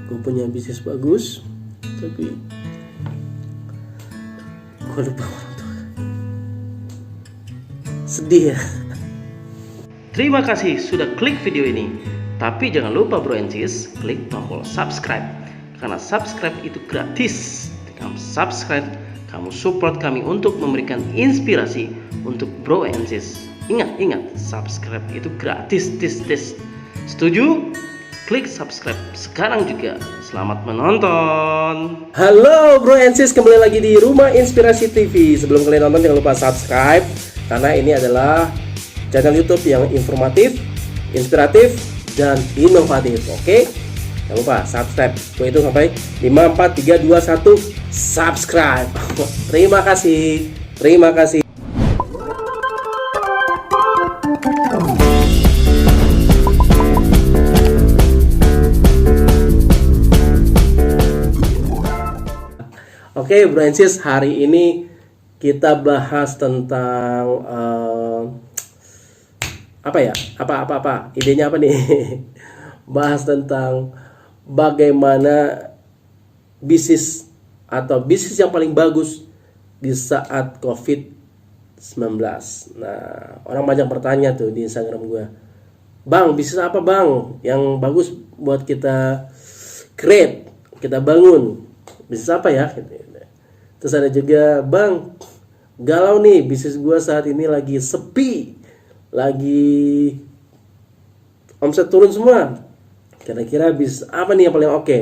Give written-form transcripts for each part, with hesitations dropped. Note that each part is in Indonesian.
gue punya bisnis bagus, tapi gue lupa orang tua. Sedih ya. Terima kasih sudah klik video ini. Tapi jangan lupa bro and sis, klik tombol subscribe. Karena subscribe itu gratis. Kamu subscribe, kamu support kami untuk memberikan inspirasi untuk bro and sis. Ingat, subscribe itu gratis. Setuju? Klik subscribe sekarang juga. Selamat menonton. Halo bro and sis, kembali lagi di Rumah Inspirasi TV. Sebelum kalian nonton jangan lupa subscribe, karena ini adalah channel YouTube yang informatif, inspiratif, dan inovatif. Oke? Jangan lupa subscribe. Gue hitung sampai 5, 4, 3, 2, 1. Subscribe. Terima kasih. Oke, bro and sis, hari ini kita bahas tentang apa idenya apa nih? Bahas tentang bagaimana bisnis yang paling bagus di saat COVID-19. Nah, orang banyak bertanya tuh di Instagram gue, bang, bisnis apa bang yang bagus buat kita create, kita bangun, bisnis apa ya? Terus ada juga, bang, galau nih, bisnis gue saat ini lagi sepi, lagi omset turun semua. Kira-kira bisnis apa nih yang paling oke?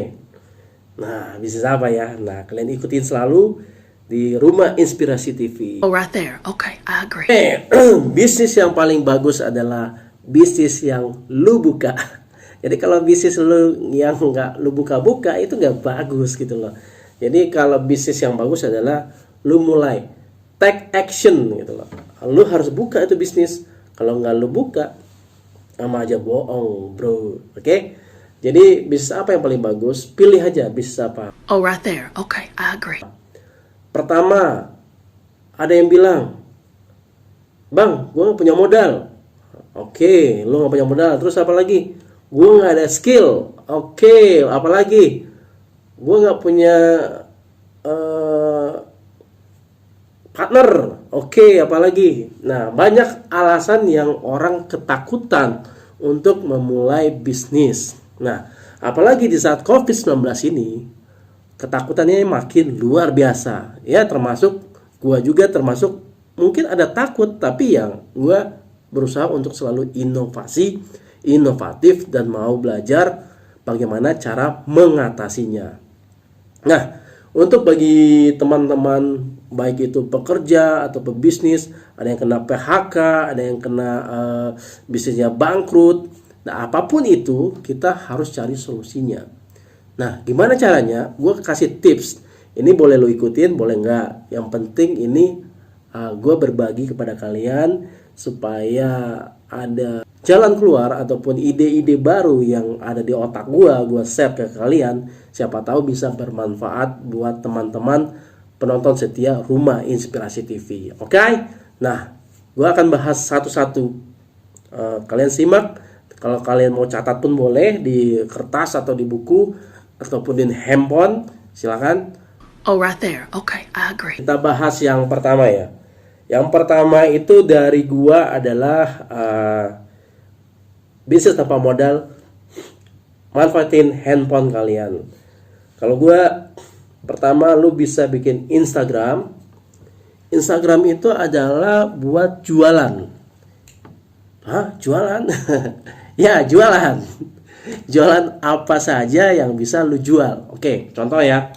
Nah, bisnis apa ya? Nah, kalian ikutin selalu di Rumah Inspirasi TV. Oh, right there. Okay, I agree. Bisnis yang paling bagus adalah bisnis yang lu buka. Jadi kalau bisnis lu yang nggak lu buka-buka itu nggak bagus gitu loh. Jadi kalau bisnis yang bagus adalah lu mulai take action gitu loh. Lu harus buka itu bisnis. Kalau nggak lu buka, sama aja bohong, bro. Oke? Jadi bisnis apa yang paling bagus? Pilih aja bisnis apa. Oh, right there. Okay, I agree. Pertama, ada yang bilang, bang, gue nggak punya modal. Oke, lu nggak punya modal. Terus apa lagi? Gue nggak ada skill. Oke, apa lagi? Gue nggak punya partner. Oke, apalagi? Nah, banyak alasan yang orang ketakutan untuk memulai bisnis. Nah, apalagi di saat COVID-19 ini, ketakutannya makin luar biasa. Ya, termasuk gue juga termasuk, mungkin ada takut, tapi yang gue berusaha untuk selalu inovatif, dan mau belajar bagaimana cara mengatasinya. Nah, untuk bagi teman-teman, baik itu pekerja atau pebisnis, ada yang kena PHK, ada yang kena bisnisnya bangkrut. Nah, apapun itu kita harus cari solusinya. Nah, gimana caranya? Gue kasih tips. Ini boleh lo ikutin, boleh nggak. Yang penting ini gue berbagi kepada kalian supaya ada jalan keluar ataupun ide-ide baru yang ada di otak gue share ke kalian. Siapa tahu bisa bermanfaat buat teman-teman penonton setia Rumah Inspirasi TV. Oke? Nah, gue akan bahas satu-satu. Kalian simak. Kalau kalian mau catat pun boleh di kertas atau di buku ataupun di handphone, silakan. Oh, right there. Okay, I agree. Kita bahas yang pertama ya. Yang pertama itu dari gue adalah bisnis tanpa modal, manfaatin handphone kalian. Kalau gue, pertama lu bisa bikin Instagram. Instagram itu adalah buat jualan. Hah? Jualan? Ya, jualan. Jualan apa saja yang bisa lu jual. Oke, contoh ya.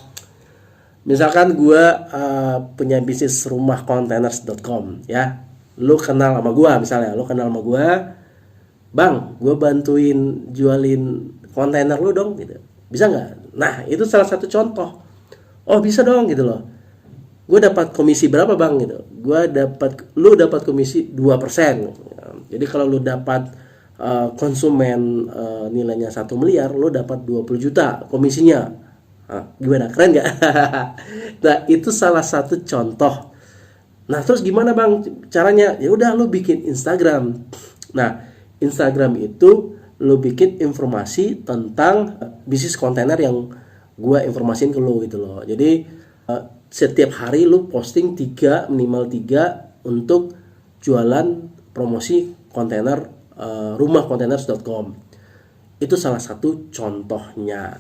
Misalkan gue punya bisnis rumahcontainers.com ya. Lu kenal sama gue misalnya. Lu kenal sama gue, bang, gue bantuin jualin kontainer lu dong gitu. Bisa nggak? Nah, itu salah satu contoh. Oh, bisa dong gitu loh. Gue dapat komisi berapa bang gitu. Lu dapat komisi 2%. Jadi kalau lu dapat konsumen nilainya 1 miliar, lu dapat 20 juta komisinya. Gimana? Keren nggak? Nah, itu salah satu contoh. Nah, terus gimana bang caranya? Ya udah, lu bikin Instagram. Nah, Instagram itu lu bikin informasi tentang bisnis kontainer yang gue informasiin ke lo gitu loh. Jadi setiap hari lu posting minimal 3 untuk jualan promosi kontainer rumahkontainers.com. Itu salah satu contohnya.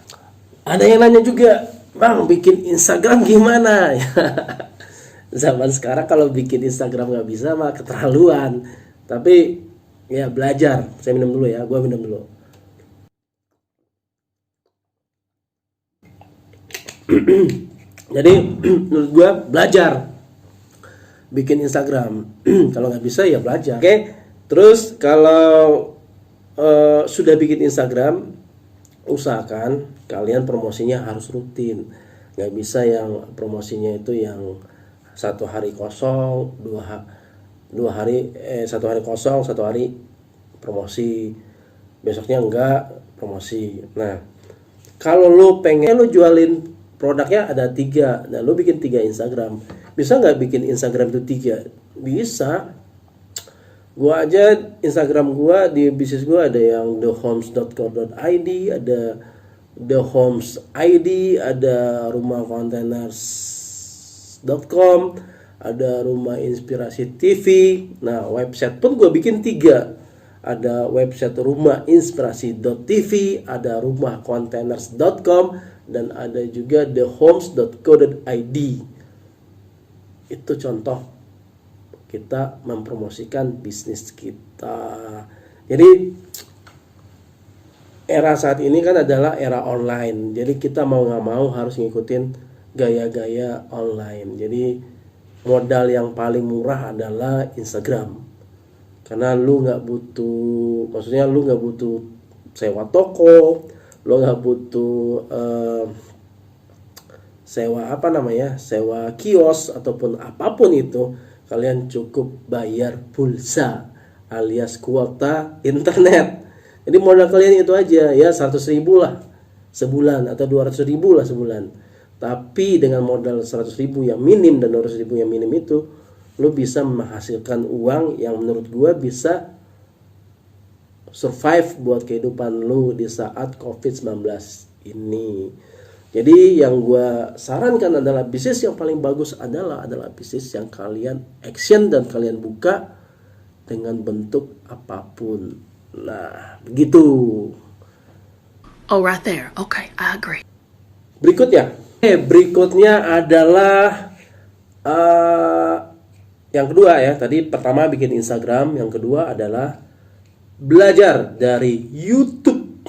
Ada yang nanya juga, Bang, bikin Instagram gimana? Zaman sekarang kalau bikin Instagram nggak bisa mah keterlaluan. Tapi ya belajar. Saya minum dulu ya, gue minum dulu. Jadi menurut gue belajar bikin Instagram. Kalau nggak bisa ya belajar. Oke. Terus kalau sudah bikin Instagram, usahakan kalian promosinya harus rutin. Nggak bisa yang promosinya itu yang satu hari kosong, satu hari kosong, satu hari promosi, besoknya enggak promosi. Nah, kalau lu pengen lu jualin produknya ada 3, nah lu bikin 3 Instagram. Bisa nggak bikin Instagram itu 3? Bisa. Gua aja Instagram gua di bisnis gua ada yang thehomes.co.id, ada thehomes.id, ada rumahcontainers.com, ada Rumah Inspirasi TV. Nah, website pun gua bikin 3. Ada website rumahinspirasi.tv, ada rumahcontainers.com, dan ada juga thehomes.co.id. Itu contoh kita mempromosikan bisnis kita. Jadi era saat ini kan adalah era online. Jadi kita mau nggak mau harus ngikutin gaya-gaya online. Jadi modal yang paling murah adalah Instagram. Karena lu nggak butuh, maksudnya lu nggak butuh sewa toko, lu nggak butuh sewa kios ataupun apapun itu. Kalian cukup bayar pulsa alias kuota internet. Jadi modal kalian itu aja ya 100.000 lah sebulan atau 200.000 lah sebulan. Tapi dengan modal 100.000 yang minim dan 200.000 yang minim itu, lu bisa menghasilkan uang yang menurut gue bisa survive buat kehidupan lu di saat COVID-19 ini. Jadi yang gue sarankan adalah bisnis yang paling bagus adalah bisnis yang kalian action dan kalian buka dengan bentuk apapun. Nah, begitu. Oh, right there. Okay, I agree. Berikutnya adalah yang kedua ya. Tadi pertama bikin Instagram, yang kedua adalah belajar dari YouTube.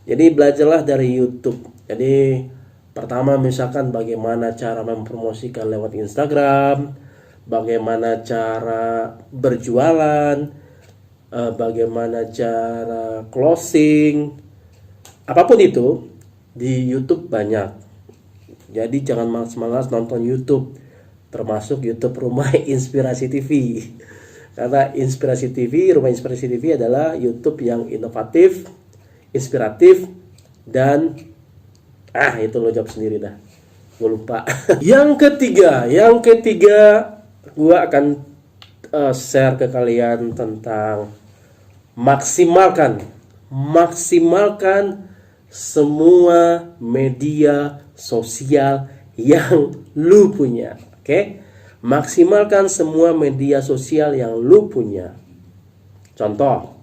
Jadi belajarlah dari YouTube. Jadi pertama misalkan bagaimana cara mempromosikan lewat Instagram, bagaimana cara berjualan, bagaimana cara closing, apapun itu di YouTube banyak. Jadi jangan malas-malas nonton YouTube, termasuk YouTube Rumah Inspirasi TV. Karena Inspirasi TV, Rumah Inspirasi TV adalah YouTube yang inovatif, inspiratif, dan itu lo jawab sendiri dah, gue lupa. Yang ketiga gue akan share ke kalian tentang maksimalkan semua media sosial yang lu punya. Oke? Maksimalkan semua media sosial yang lu punya. Contoh,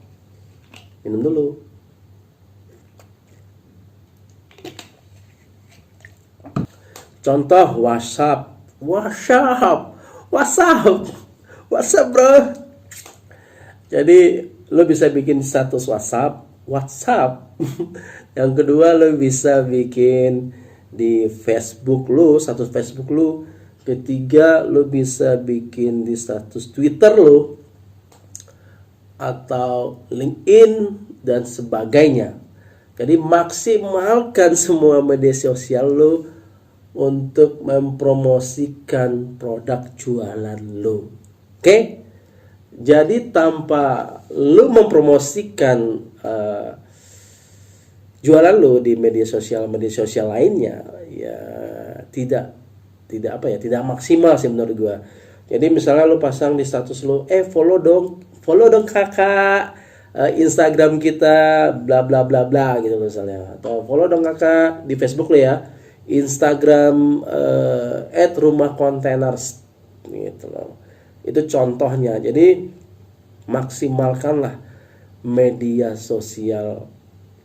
minum dulu. Contoh WhatsApp bro. Jadi lo bisa bikin status WhatsApp. Yang kedua lo bisa bikin di Facebook lo, status Facebook lo. Ketiga lo bisa bikin di status Twitter lo atau LinkedIn dan sebagainya. Jadi maksimalkan semua media sosial lo untuk mempromosikan produk jualan lo. Oke? Jadi tanpa lo mempromosikan jualan lo di media sosial lainnya, ya tidak maksimal sih menurut gua. Jadi misalnya lo pasang di status lo, follow dong kakak, Instagram kita bla bla bla bla gitu misalnya, atau follow dong kakak di Facebook lo ya, Instagram @rumahcontainers gitu loh. Itu contohnya. Jadi maksimalkanlah media sosial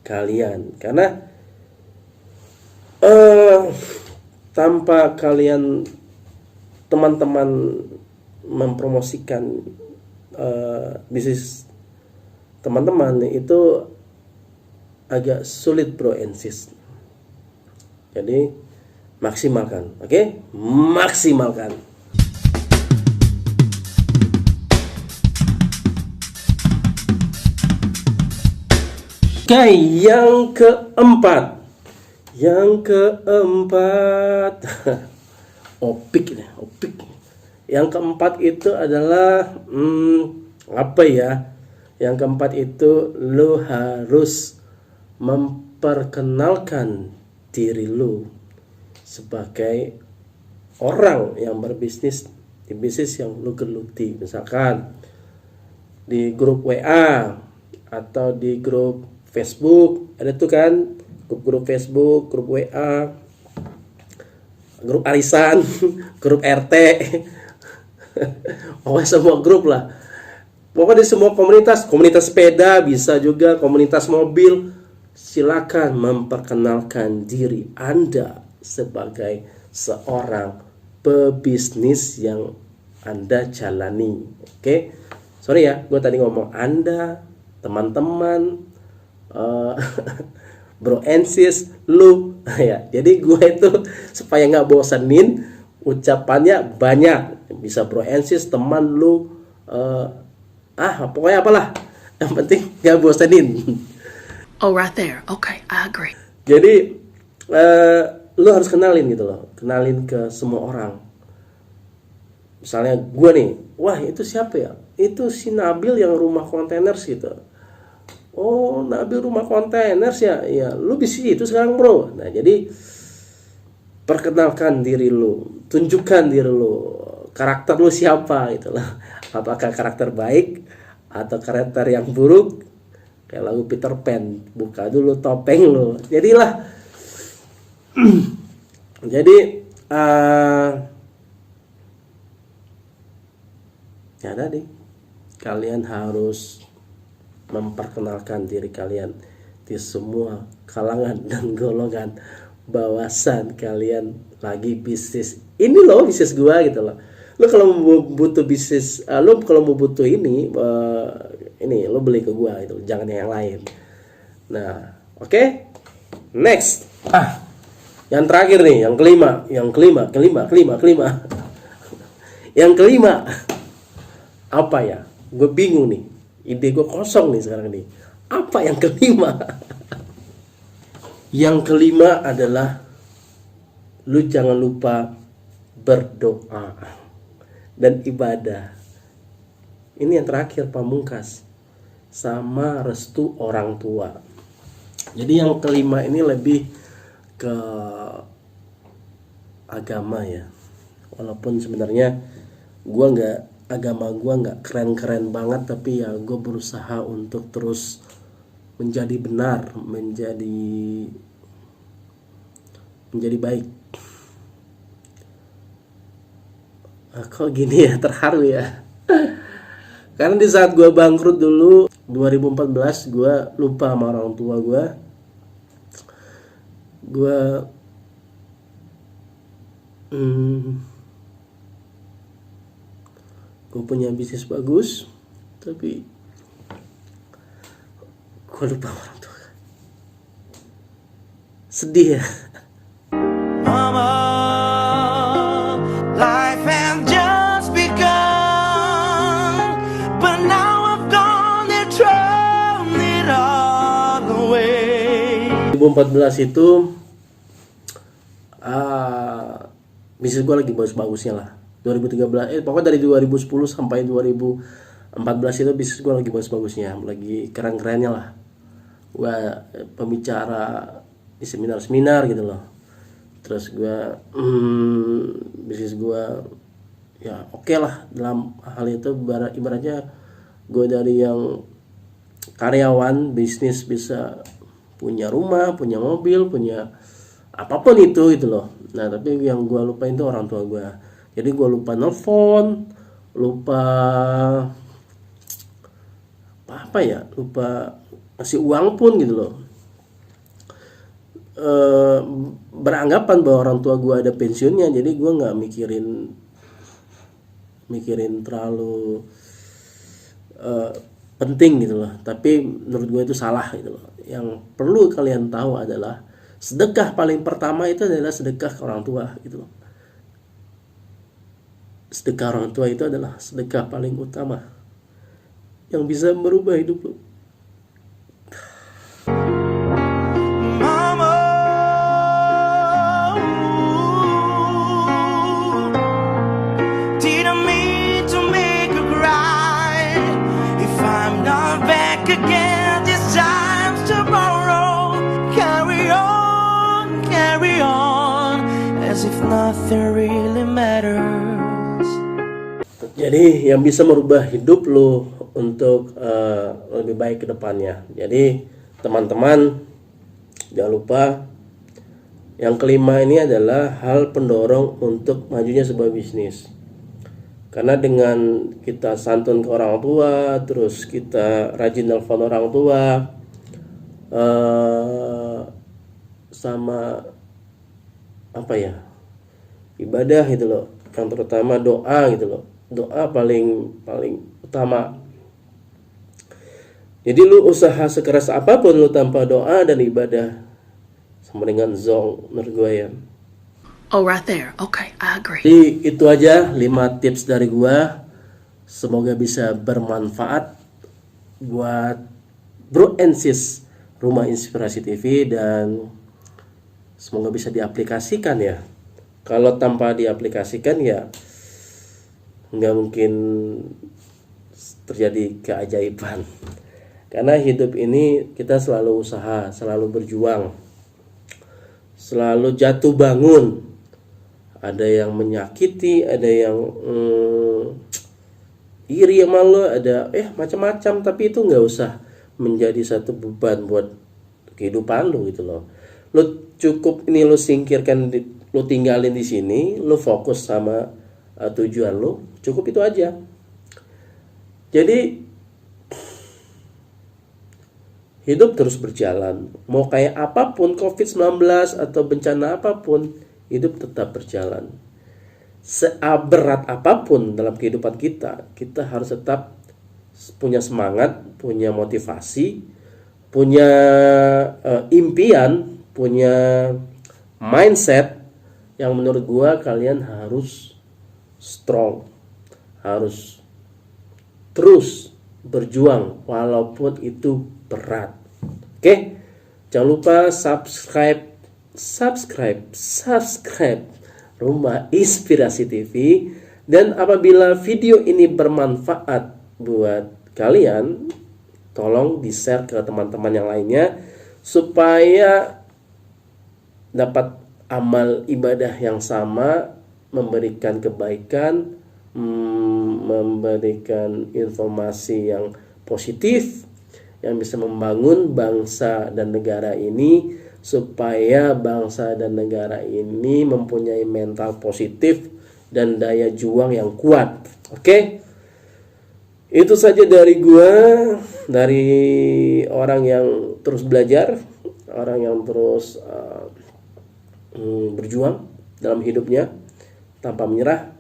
kalian, karena tanpa kalian, teman-teman, mempromosikan bisnis teman-teman itu agak sulit bro and sis. Jadi maksimalkan, oke? Maksimalkan. Oke, yang keempat. Opik. Yang keempat itu adalah apa ya? Yang keempat itu lo harus memperkenalkan diri lo sebagai orang yang berbisnis di bisnis yang lo geluti. Misalkan di grup WA atau di grup Facebook, ada tuh kan grup Facebook, grup WA, grup arisan, grup RT, pokoknya semua grup lah. Pokoknya di semua komunitas sepeda bisa juga, komunitas mobil. Silakan memperkenalkan diri Anda sebagai seorang pebisnis yang Anda jalani. Oke, sorry ya, gue tadi ngomong Anda, teman-teman, bro and sis, lu ya. Jadi gue itu supaya nggak bosenin, ucapannya banyak. Bisa bro and sis, teman, lu, pokoknya apalah, yang penting nggak bosenin. Oh, right there. Okay, I agree. Jadi lu harus kenalin gitu loh, kenalin ke semua orang. Misalnya gue nih, wah itu siapa ya? Itu si Nabil yang rumah kontainers gitu. Oh, Nabil rumah kontainers ya. Ya, lu bisa itu sekarang, bro. Nah, jadi perkenalkan diri lu, tunjukkan diri lu, karakter lu siapa gitu loh. Apakah karakter baik atau karakter yang buruk? Kayak lagu Peter Pan, buka dulu topeng lu. Jadilah jadi ya tadi kalian harus memperkenalkan diri kalian di semua kalangan dan golongan, bahwasan kalian lagi bisnis. Ini loh bisnis gua gitu loh. Lu kalau mau butuh bisnis, lu kalau mau butuh ini lu beli ke gua itu, jangan yang lain. Nah, oke. Next. Yang terakhir nih, yang kelima. Yang kelima. Apa ya? Gue bingung nih. Ide gue kosong nih sekarang nih. Apa yang kelima? Yang kelima adalah lu jangan lupa berdoa dan ibadah. Ini yang terakhir, pamungkas, sama restu orang tua. Jadi yang kelima ini lebih ke agama ya. Walaupun sebenarnya agama gue nggak keren-keren banget, tapi ya gue berusaha untuk terus menjadi benar, menjadi baik. Kok gini ya, terharu ya. Karena di saat gue bangkrut dulu 2014, gue lupa sama orang tua gue. Gue punya bisnis bagus, tapi gue lupa orang tua. Sedih ya. Mama, life has just begun, but now I've gone and thrown it all away. 2014 itu bisnis gue lagi bagus-bagusnya lah. 2013, pokoknya dari 2010 sampai 2014 itu bisnis gue lagi bagus-bagusnya, lagi keren-kerennya lah. Gue pembicara di seminar-seminar gitu loh. Terus gue bisnis gue ya oke lah dalam hal itu. Ibaratnya gue dari yang karyawan bisnis bisa punya rumah, punya mobil, punya apapun itu gitu loh. Nah tapi yang gue lupain itu orang tua gue. Jadi gue lupa nelfon, lupa apa ya, lupa kasih uang pun gitu loh. Beranggapan bahwa orang tua gue ada pensiunnya, jadi gue nggak mikirin terlalu penting gitu loh. Tapi menurut gue itu salah gitu loh. Yang perlu kalian tahu adalah sedekah paling pertama itu adalah sedekah ke orang tua gitu loh. Sedekah orang tua itu adalah sedekah paling utama yang bisa merubah hidup lo. Mama, didn't mean to make you cry. If I'm not back again this time tomorrow, carry on, as if nothing really matters. Jadi yang bisa merubah hidup lo untuk lebih baik ke depannya. Jadi teman-teman jangan lupa yang kelima ini adalah hal pendorong untuk majunya sebuah bisnis. Karena dengan kita santun ke orang tua, terus kita rajin nelfon orang tua, sama apa ya, ibadah gitu loh, yang terutama doa gitu loh. Doa paling utama. Jadi lu usaha sekeras apapun lu tanpa doa dan ibadah sama dengan zong menurut gue ya. Oh, right there. Okay, I agree. Jadi itu aja 5 tips dari gue. Semoga bisa bermanfaat buat Bro and Sis Rumah Inspirasi TV dan semoga bisa diaplikasikan ya. Kalau tanpa diaplikasikan ya nggak mungkin terjadi keajaiban. Karena hidup ini kita selalu usaha, selalu berjuang, selalu jatuh bangun. Ada yang menyakiti, ada yang iri sama lo, ada macam-macam. Tapi itu nggak usah menjadi satu beban buat kehidupan lo gitu loh. Lo cukup ini lo singkirkan, lo tinggalin di sini, lo fokus sama tujuan lo, cukup itu aja. Jadi hidup terus berjalan. Mau kayak apapun, COVID-19 atau bencana apapun, hidup tetap berjalan. Seberat apapun dalam kehidupan kita, kita harus tetap punya semangat, punya motivasi, punya impian, punya mindset yang menurut gua kalian harus strong, harus terus berjuang walaupun itu berat. Oke? Jangan lupa subscribe Rumah Inspirasi TV. Dan apabila video ini bermanfaat buat kalian, tolong di-share ke teman-teman yang lainnya supaya dapat amal ibadah yang sama, memberikan kebaikan, memberikan informasi yang positif yang bisa membangun bangsa dan negara ini, supaya bangsa dan negara ini mempunyai mental positif dan daya juang yang kuat. Oke? Itu saja dari gua, dari orang yang terus belajar, orang yang terus berjuang dalam hidupnya tanpa menyerah.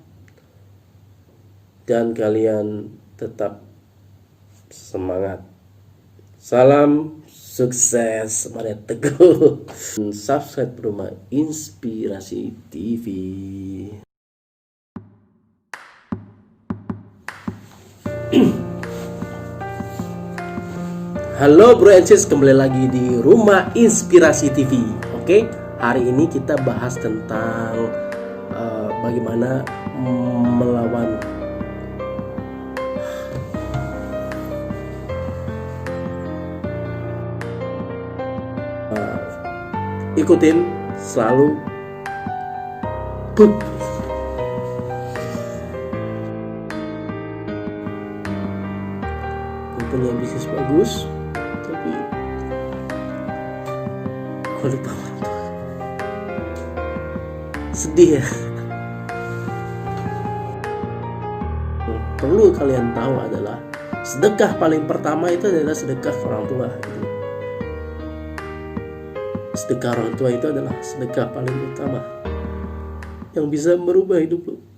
Dan kalian tetap semangat. Salam sukses, Maria Teguh. Subscribe Rumah Inspirasi TV. Halo Bro and Sis, kembali lagi di Rumah Inspirasi TV. Oke, hari ini kita bahas tentang bagaimana melawan ikutin selalu punya bisnis bagus, Kau lupa orang tua. Sedih ya. Perlu kalian tahu adalah sedekah paling pertama itu adalah sedekah ke orang tua. Sedekah orang tua itu adalah sedekah paling utama yang bisa merubah hidup lu.